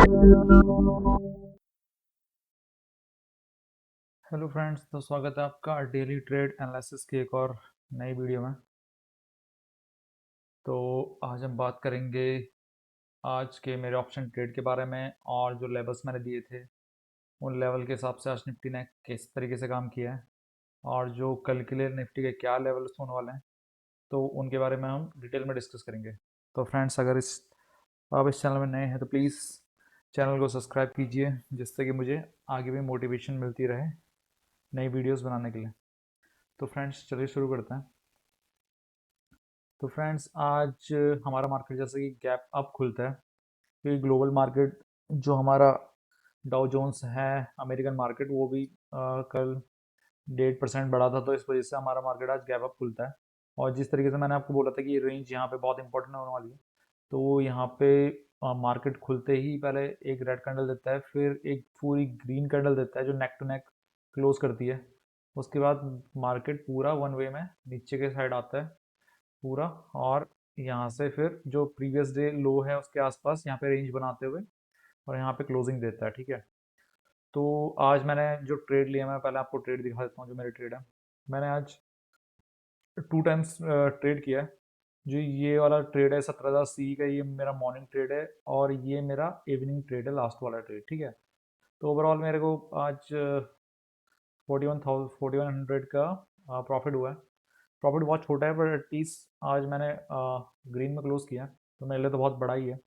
Hello friends, तो स्वागत है आपका डेली ट्रेड एनालिसिस की एक और नई वीडियो में। तो आज हम बात करेंगे आज के मेरे ऑप्शन ट्रेड के बारे में और जो लेवल्स मैंने दिए थे उन लेवल के हिसाब से आज निफ्टी ने किस तरीके से काम किया है और जो कल के लिए निफ्टी के क्या लेवल्स होने वाले हैं तो उनके बारे में हम डिटेल में डिस्कस करेंगे। तो फ्रेंड्स, अगर आप इस चैनल में नए हैं तो प्लीज़ चैनल को सब्सक्राइब कीजिए, जिससे कि मुझे आगे भी मोटिवेशन मिलती रहे नई वीडियोस बनाने के लिए। तो फ्रेंड्स, चलिए शुरू करते हैं। तो फ्रेंड्स, आज हमारा मार्केट जैसे कि गैप अप खुलता है क्योंकि ग्लोबल मार्केट जो हमारा डाउ जोन्स है, अमेरिकन मार्केट, वो भी कल 1.5% बढ़ा था, तो इस वजह से हमारा मार्केट आज गैप अप खुलता है। और जिस तरीके से मैंने आपको बोला था कि ये रेंज यहाँ पे बहुत इंपॉर्टेंट होने वाली है, तो यहाँ पे मार्केट खुलते ही पहले एक रेड कैंडल देता है, फिर एक पूरी ग्रीन कैंडल देता है जो नेक टू नेक क्लोज करती है। उसके बाद मार्केट पूरा वन वे में नीचे के साइड आता है पूरा, और यहाँ से फिर जो प्रीवियस डे लो है उसके आसपास यहाँ पे रेंज बनाते हुए और यहाँ पे क्लोजिंग देता है। ठीक है, तो आज मैंने जो ट्रेड लिया, मैं पहले आपको ट्रेड दिखा देता हूँ जो मेरे ट्रेड है। मैंने आज 2 टाइम्स ट्रेड किया है। जो ये वाला ट्रेड है 17,000 सी का, ये मेरा मॉर्निंग ट्रेड है और ये मेरा इवनिंग ट्रेड है, लास्ट वाला ट्रेड। ठीक है, तो ओवरऑल मेरे को आज 4100 का प्रॉफिट हुआ है। प्रॉफिट बहुत छोटा है पर एटलीस्ट आज मैंने ग्रीन में क्लोज किया, तो मेरे लिए तो बहुत बड़ा ही है।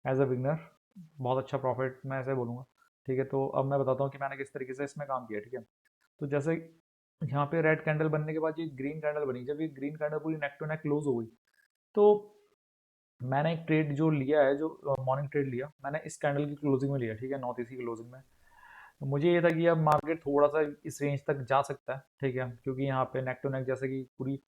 एज अ बिगनर बहुत अच्छा प्रॉफिट, मैं ऐसे बोलूँगा। ठीक है, तो अब मैं बताता हूँ कि मैंने किस तरीके से इसमें काम किया। ठीक है, तो जैसे यहाँ पे रेड कैंडल बनने के बाद ये ग्रीन कैंडल बनी, जब ये ग्रीन कैंडल पूरी नेक टू नेक क्लोज हो गई, तो मैंने एक ट्रेड जो लिया है, जो मॉर्निंग ट्रेड लिया, मैंने इस कैंडल की क्लोजिंग में लिया। ठीक है, नॉर्थ ईस्ट की क्लोजिंग में। तो मुझे ये था कि अब मार्केट थोड़ा सा इस रेंज तक जा सकता है। ठीक है, क्योंकि यहाँ पे नेक टू नेक जैसे कि पूरी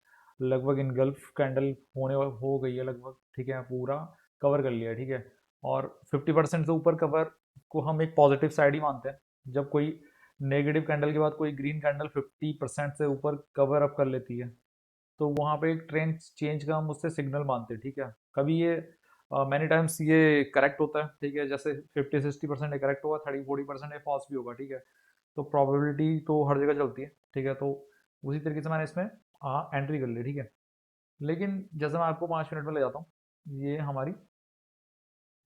लगभग इनगल्फ कैंडल हो गई है लगभग। ठीक है, पूरा कवर कर लिया है। ठीक है, और 50% से ऊपर कवर को हम एक पॉजिटिव साइड ही मानते हैं। जब कोई नेगेटिव कैंडल के बाद कोई ग्रीन कैंडल 50% से ऊपर कवर अप कर लेती है, तो वहाँ पे एक ट्रेंड चेंज का हम उससे सिग्नल मानते हैं। ठीक है, कभी ये मैनी टाइम्स ये करेक्ट होता है। ठीक है, जैसे 50-60% ये करेक्ट होगा, 30-40% ये फॉल्स भी होगा। ठीक है, तो प्रोबेबिलिटी तो हर जगह चलती है। ठीक है, तो उसी तरीके से मैंने इसमें एंट्री कर ली। ठीक है, लेकिन जैसे मैं आपको 5 मिनट में ले जाता हूँ, ये हमारी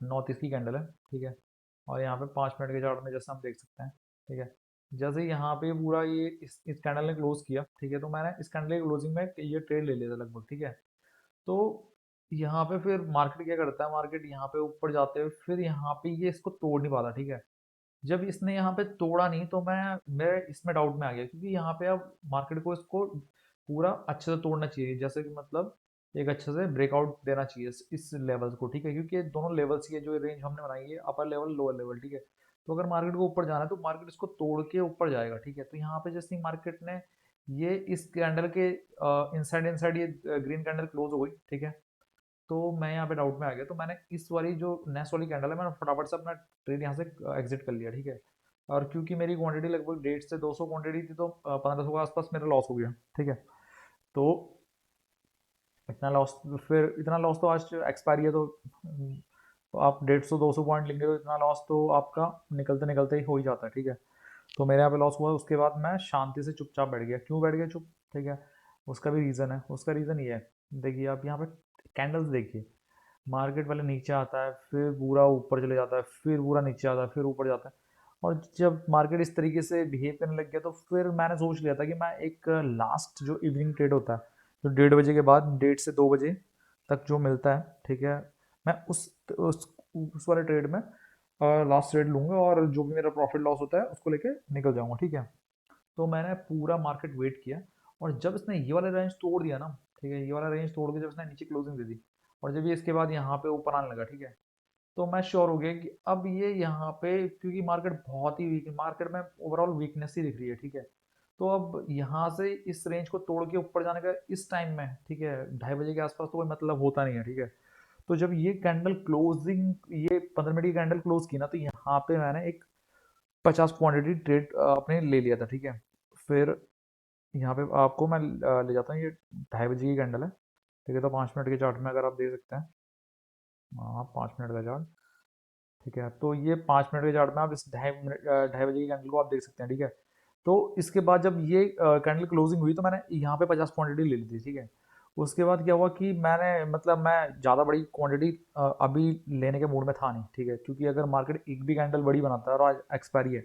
नॉर्थ ईस्ट की कैंडल है। ठीक है, और यहाँ पे 5 मिनट के चार्ट में जैसे हम देख सकते हैं। ठीक है, जैसे यहाँ पे पूरा ये इस कैंडल ने क्लोज किया। ठीक है, तो मैंने इस कैंडल के क्लोजिंग में ये ट्रेड ले लिया था लगभग। ठीक है, तो यहाँ पे फिर मार्केट क्या करता है, मार्केट यहाँ पे ऊपर जाते हुए फिर यहाँ पे ये इसको तोड़ नहीं पाता। ठीक है, जब इसने यहाँ पे तोड़ा नहीं तो मैं इसमें डाउट में आ गया, क्योंकि यहाँ पे अब मार्केट को इसको पूरा अच्छे से तोड़ना चाहिए, जैसे कि मतलब एक अच्छे से ब्रेकआउट देना चाहिए इस लेवल्स को। ठीक है, क्योंकि ये दोनों लेवल्स की जो रेंज हमने बनाई है, अपर लेवल लोअर लेवल। ठीक है, तो अगर मार्केट को ऊपर जाना है तो मार्केट इसको तोड़ के ऊपर जाएगा। ठीक है, तो यहाँ पे जैसे ही मार्केट ने ये इस कैंडल के इनसाइड इनसाइड ये ग्रीन कैंडल क्लोज हो गई। ठीक है, तो मैं यहाँ पे डाउट में आ गया, तो मैंने इस वाली जो नेक्स्ट वाली कैंडल है, मैंने फटाफट से अपना ट्रेड यहाँ से एग्जिट कर लिया। ठीक है, और क्योंकि मेरी क्वांटिटी लगभग 150 से 200 क्वांटिटी थी, तो 1500 के आसपास मेरा लॉस हो गया। ठीक है, तो इतना लॉस तो आज एक्सपायरी है, तो आप 150-200 पॉइंट लेंगे तो इतना लॉस तो आपका निकलते निकलते ही हो ही जाता है। ठीक है, तो मेरे यहाँ पे लॉस हुआ, उसके बाद मैं शांति से चुपचाप बैठ गया। क्यों बैठ गया चुप? ठीक है, उसका भी रीज़न है। उसका रीज़न ये है, देखिए आप यहाँ पे कैंडल्स देखिए, मार्केट पहले नीचे आता है, फिर पूरा ऊपर चले जाता है, फिर पूरा नीचे आता है, फिर ऊपर जाता है। और जब मार्केट इस तरीके से बिहेव करने लग गया, तो फिर मैंने सोच लिया था कि मैं एक लास्ट जो इवनिंग ट्रेड होता है, जो 1:30 बजे के बाद 1:30 से 2 बजे तक जो मिलता है, ठीक है, मैं उस वाले ट्रेड में लास्ट ट्रेड लूंगा और जो भी मेरा प्रॉफिट लॉस होता है उसको लेके निकल जाऊंगा। ठीक है, तो मैंने पूरा मार्केट वेट किया, और जब इसने ये वाला रेंज तोड़ दिया ना, ठीक है, ये वाला रेंज तोड़ के जब इसने नीचे क्लोजिंग दे दी, और जब ये इसके बाद यहाँ पे ऊपर आने लगा, ठीक है, तो मैं श्योर हो गया कि अब ये यहाँ पे, क्योंकि मार्केट बहुत ही वीक है, मार्केट में ओवरऑल वीकनेस ही दिख रही है। ठीक है, तो अब यहाँ से इस रेंज को तोड़ के ऊपर जाने का इस टाइम में, ठीक है, 2:30 बजे के आसपास तो कोई मतलब होता नहीं है। ठीक है, तो जब ये कैंडल क्लोजिंग, ये 15 मिनट की कैंडल क्लोज की ना, तो यहाँ पे मैंने एक 50 क्वांटिटी ट्रेड अपने ले लिया था। ठीक है, फिर यहाँ पे आपको मैं ले जाता हूँ, ये 2:30 बजे की कैंडल है। ठीक है, तो 5 मिनट के चार्ट में अगर आप देख सकते हैं, हाँ, 5 मिनट का चार्ट, ठीक है, तो ये 5 मिनट के चार्ट में आप इस 2:30 बजे की कैंडल को आप देख सकते हैं। ठीक है, तो इसके बाद जब ये कैंडल क्लोजिंग हुई तो मैंने यहाँ पे 50 क्वांटिटी ले ली थी। ठीक है, उसके बाद क्या हुआ कि मैंने मतलब मैं ज़्यादा बड़ी क्वांटिटी अभी लेने के मूड में था नहीं। ठीक है, क्योंकि अगर मार्केट एक भी कैंडल बड़ी बनाता है और आज एक्सपायरी है,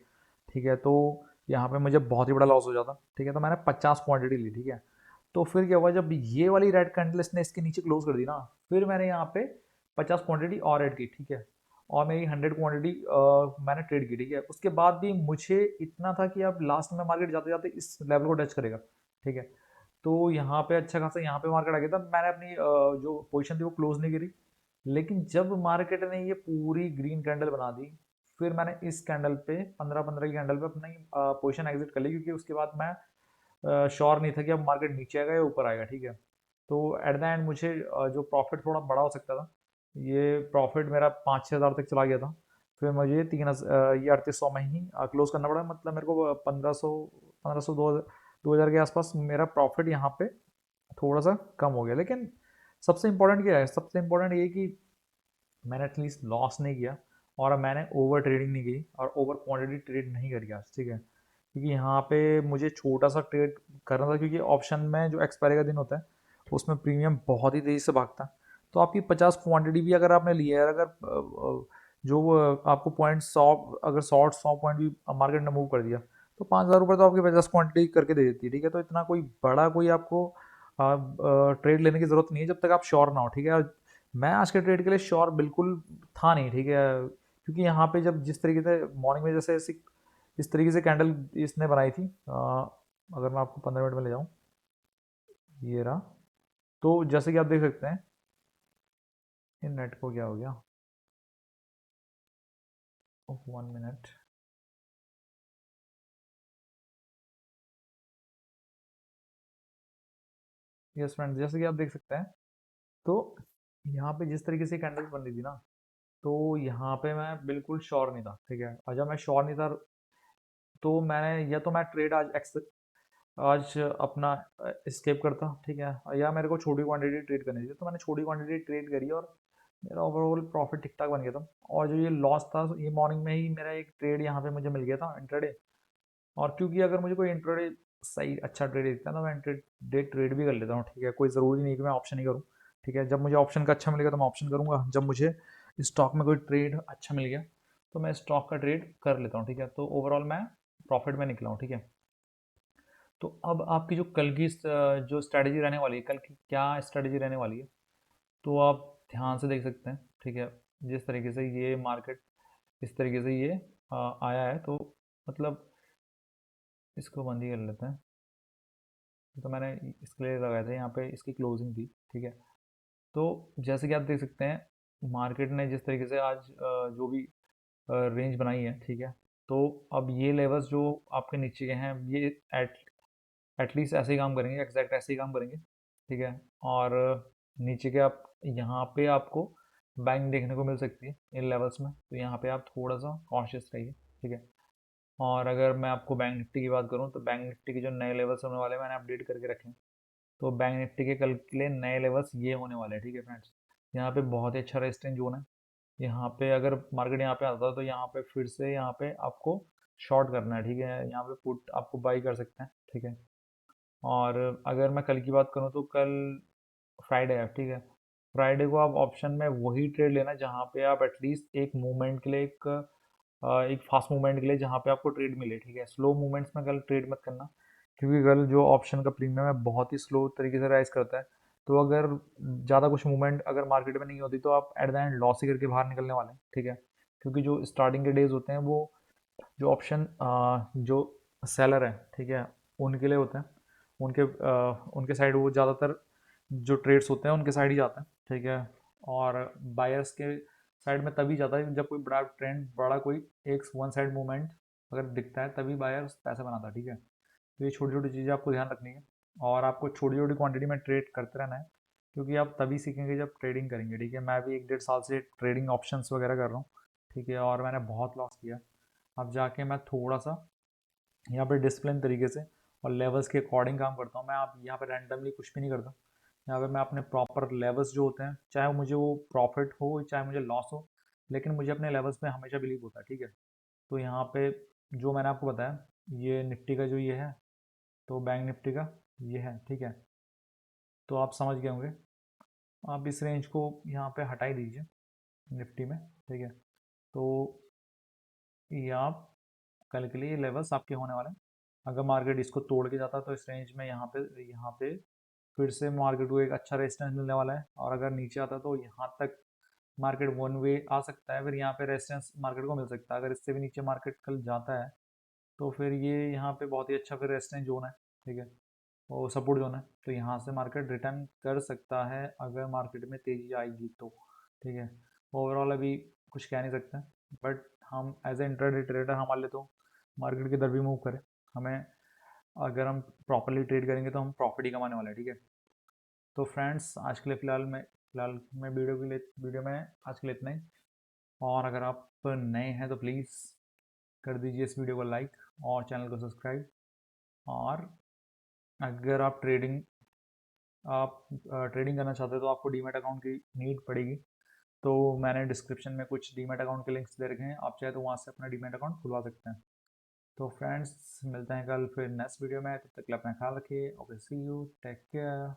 ठीक है, तो यहाँ पे मुझे बहुत ही बड़ा लॉस हो जाता। ठीक है, तो मैंने 50 क्वांटिटी ली। ठीक है, तो फिर क्या हुआ, जब ये वाली रेड कैंडल इसने इसके नीचे क्लोज कर दी ना, फिर मैंने यहाँ पे 50 क्वांटिटी और ऐड की। ठीक है, और मेरी 100 क्वांटिटी मैंने ट्रेड की। ठीक है, उसके बाद भी मुझे इतना था कि अब लास्ट में मार्केट जाते जाते इस लेवल को टच करेगा। ठीक है, तो यहाँ पे अच्छा खासा यहाँ पे मार्केट आ गया था। मैंने अपनी जो पोजीशन थी वो क्लोज नहीं करी, लेकिन जब मार्केट ने ये पूरी ग्रीन कैंडल बना दी, फिर मैंने इस कैंडल पे 15-15 की कैंडल पे अपनी पोजीशन एग्जिट कर ली, क्योंकि उसके बाद मैं श्योर नहीं था कि अब मार्केट नीचे आएगा या ऊपर आएगा। ठीक है, तो एट द एंड मुझे जो प्रॉफिट थोड़ा बड़ा हो सकता था, ये प्रॉफिट मेरा 5-6 हज़ार तक चला गया था। फिर मुझे ये 3800 में ही क्लोज करना पड़ा। मतलब मेरे को 1500 दो हज़ार के आसपास मेरा प्रॉफिट यहाँ पे थोड़ा सा कम हो गया। लेकिन सबसे इम्पोर्टेंट क्या है, सबसे इम्पोर्टेंट ये कि मैंने एटलीस्ट लॉस नहीं किया, और मैंने ओवर ट्रेडिंग नहीं की और ओवर क्वांटिटी ट्रेड नहीं करी आज। ठीक है, क्योंकि यहाँ पे मुझे छोटा सा ट्रेड करना था, क्योंकि ऑप्शन में जो एक्सपायरी का दिन होता है उसमें प्रीमियम बहुत ही तेज़ी से भागता है। तो आपकी 50 क्वांटिटी भी अगर आपने ली है, अगर जो आपको पॉइंट 100, अगर 100 पॉइंट भी मार्केट ने मूव कर दिया, तो 5,000 रुपये तो आपकी 50 क्वांटिटी करके दे देती है। ठीक है, तो इतना कोई बड़ा कोई आपको ट्रेड लेने की ज़रूरत नहीं है जब तक आप श्योर ना हो। ठीक है, मैं आज के ट्रेड के लिए श्योर बिल्कुल था नहीं। ठीक है, क्योंकि यहाँ पे जब जिस तरीके से मॉर्निंग में जैसे इस तरीके से कैंडल इसने बनाई थी, अगर मैं आपको 15 मिनट में ले जाऊँ, ये रहा। तो जैसे कि आप देख सकते हैं, इन नेट को क्या हो गया, 1 मिनट। यस फ्रेंड, जैसे कि आप देख सकते हैं, तो यहाँ पे जिस तरीके से कैंडल बन रही थी ना, तो यहाँ पे मैं बिल्कुल श्योर नहीं था। ठीक है, और जब मैं श्योर नहीं था, तो मैंने या तो मैं ट्रेड आज अपना स्केप करता। ठीक है, या मेरे को छोटी क्वांटिटी ट्रेड करनी थी, तो मैंने छोटी क्वांटिटी ट्रेड करी और मेरा ओवरऑल प्रॉफिट ठीक ठाक बन गया था। और जो ये लॉस था, ये मॉर्निंग में ही मेरा एक ट्रेड यहाँ पे मुझे मिल गया था, इंट्राडे। और क्योंकि अगर मुझे कोई इंट्राडे सही अच्छा ट्रेड दिखता है ना, मैं इंट्राडे ट्रेड भी कर लेता हूँ। ठीक है, कोई ज़रूरी नहीं कि मैं ऑप्शन ही करूँ। ठीक है, जब मुझे ऑप्शन का अच्छा मिलेगा तो मैं ऑप्शन करूँगा, जब मुझे स्टॉक में कोई ट्रेड अच्छा मिल गया तो मैं स्टॉक का ट्रेड कर लेता हूँ। ठीक है, तो ओवरऑल मैं प्रॉफिट में निकला हूँ। ठीक है, तो अब आपकी जो कल की जो स्ट्रैटेजी रहने वाली है, कल की क्या स्ट्रैटेजी रहने वाली है, तो आप ध्यान से देख सकते हैं। ठीक है, जिस तरीके से ये मार्केट इस तरीके से ये आया है, तो मतलब इसको बंद ही कर लेते हैं। तो मैंने इसके लिए लगाया था, यहाँ पे इसकी क्लोजिंग थी। ठीक है, तो जैसे कि आप देख सकते हैं, मार्केट ने जिस तरीके से आज जो भी रेंज बनाई है, ठीक है, तो अब ये लेवल्स जो आपके नीचे के हैं, ये एट एटलीस्ट ऐसे ही काम करेंगे, एग्जैक्ट ऐसे ही काम करेंगे। ठीक है, और नीचे के आप यहाँ पे आपको बैंक देखने को मिल सकती है इन लेवल्स में, तो यहाँ पे आप थोड़ा सा कॉन्शियस रहिए। ठीक है, और अगर मैं आपको बैंक निफ्टी की बात करूँ, तो बैंक निफ्टी के जो नए लेवल्स होने वाले हैं मैंने अपडेट करके रखे हैं। तो बैंक निफ्टी के कल के लिए नए लेवल्स ये होने वाले हैं। ठीक है फ्रेंड्स, यहाँ पे बहुत ही अच्छा रेजिस्टेंस जोन है। यहाँ पे अगर मार्केट यहाँ पे आता है, तो यहाँ पे फिर से यहाँ पे आपको शॉर्ट करना है। ठीक है, यहाँ पे पुट आपको बाई कर सकते हैं। ठीक है, और अगर मैं कल की बात करूँ, तो कल फ्राइडे है। ठीक है, फ्राइडे को आप ऑप्शन में वही ट्रेड लेना जहाँ पे आप एटलीस्ट एक मूवमेंट के लिए एक फास्ट मूवमेंट के लिए जहाँ पे आपको ट्रेड मिले। ठीक है, स्लो मूवमेंट्स में कल ट्रेड मत करना, क्योंकि कल जो ऑप्शन का प्रीमियम है बहुत ही स्लो तरीके से राइज करता है। तो अगर ज़्यादा कुछ मूवमेंट अगर मार्केट में नहीं होती, तो आप एट द एंड लॉस ही करके बाहर निकलने वाले हैं। ठीक है, क्योंकि जो स्टार्टिंग के डेज होते हैं, वो जो ऑप्शन जो सेलर है, ठीक है, उनके लिए होते हैं। उनके साइड वो ज़्यादातर जो ट्रेड्स होते हैं उनके साइड ही जाते हैं। ठीक है, और बायर्स के साइड में तभी जाता है जब कोई बड़ा ट्रेंड, बड़ा कोई एक वन साइड मूवमेंट अगर दिखता है, तभी बायर्स पैसे बनाता है। ठीक है, तो ये छोटी छोटी चीज़ें आपको ध्यान रखनी है, और आपको छोटी छोटी क्वांटिटी में ट्रेड करते रहना है, क्योंकि आप तभी सीखेंगे जब ट्रेडिंग करेंगे। ठीक है, मैं भी 1-1.5 साल से ट्रेडिंग ऑप्शंस वगैरह कर रहा हूँ। ठीक है, और मैंने बहुत लॉस किया। अब जाके मैं थोड़ा सा यहाँ पे डिसिप्लिन तरीके से और लेवल्स के अकॉर्डिंग काम करता हूँ। मैं आप यहाँ पे रैंडमली कुछ भी नहीं करता। यहाँ पे मैं अपने प्रॉपर लेवल्स जो होते हैं, चाहे मुझे वो प्रॉफिट हो चाहे मुझे लॉस हो, लेकिन मुझे अपने लेवल्स पे हमेशा बिलीव होता है, ठीक है। तो यहाँ पे जो मैंने आपको बताया, ये निफ्टी का जो ये है, तो बैंक निफ्टी का ये है, ठीक है। तो आप समझ गए होंगे। आप इस रेंज को यहाँ पे हटा ही दीजिए निफ्टी में, ठीक है। तो ये आप कल के लिए लेवल्स आपके होने वाले हैं। अगर मार्केट इसको तोड़ के जाता है तो इस रेंज में यहाँ पे फिर से मार्केट को एक अच्छा रेजिस्टेंस मिलने वाला है, और अगर नीचे आता तो यहाँ तक मार्केट वन वे आ सकता है, फिर यहाँ पे रेजिस्टेंस मार्केट को मिल सकता है। अगर इससे भी नीचे मार्केट कल जाता है तो फिर ये यहाँ पे बहुत ही अच्छा फिर रेजिस्टेंस जोन है, ठीक है, और सपोर्ट जोन है। तो यहाँ से मार्केट रिटर्न कर सकता है अगर मार्केट में तेज़ी आएगी तो, ठीक है। ओवरऑल अभी कुछ कह नहीं सकते, बट हम एज ए इंट्राडे ट्रेडर हमारे लिए तो मार्केट किधर भी मूव करे, हमें अगर हम प्रॉपरली ट्रेड करेंगे तो हम प्रॉफिट ही कमाने वाले हैं, ठीक है। तो फ्रेंड्स, आज के लिए फ़िलहाल मैं वीडियो में आज के लिए इतना ही। और अगर आप नए हैं तो प्लीज़ कर दीजिए इस वीडियो को लाइक और चैनल को सब्सक्राइब। और अगर आप ट्रेडिंग करना चाहते हो तो आपको डीमैट अकाउंट की नीड पड़ेगी। तो मैंने डिस्क्रिप्शन में कुछ डीमैट अकाउंट के लिंक्स दे रखे हैं, आप चाहे तो वहाँ से अपना डीमैट अकाउंट खुलवा सकते हैं। तो फ्रेंड्स, मिलते हैं कल फिर नेक्स्ट वीडियो में, तब तक के लिए अपना ख्याल रखिए। Okay, see you, take care.